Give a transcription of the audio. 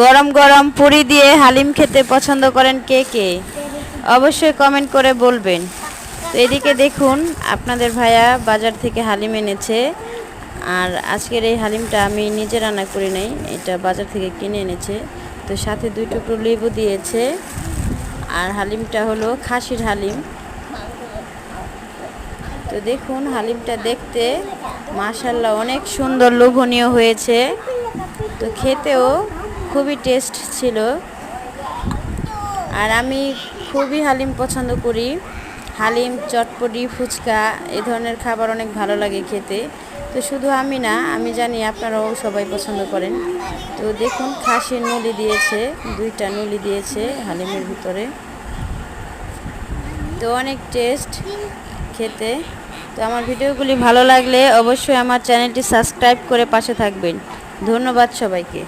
গরম গরম পুরি দিয়ে হালিম খেতে পছন্দ করেন কে কে? অবশ্যই কমেন্ট করে বলবেন। তো এদিকে দেখুন আপনাদের ভাইয়া বাজার থেকে হালিম এনেছে। আর আজকের এই হালিমটা আমি নিজে রান্না করি নাই, এটা বাজার থেকে কিনে এনেছে। তো সাথে 2 টুকরো লেবু দিয়েছে। আর হালিমটা হলো খাসির হালিম। তো দেখুন হালিমটা দেখতে মাশাআল্লাহ অনেক সুন্দর লোভনীয় হয়েছে। তো খেতেও খুবই টেস্ট ছিল। আর আমি খুবই হালিম পছন্দ করি। হালিম, চটপটি, ফুচকা এই ধরনের খাবার অনেক ভালো লাগে খেতে। তো শুধু আমি না, আমি জানি আপনারাও সবাই পছন্দ করেন। তো দেখুন খাসির নলি দিয়েছে, 2টা নলি দিয়েছে হালিমের ভিতরে। তো অনেক টেস্ট খেতে। তো আমার ভিডিওগুলি ভালো লাগলে অবশ্যই আমার চ্যানেলটি সাবস্ক্রাইব করে পাশে থাকবেন। ধন্যবাদ সবাইকে।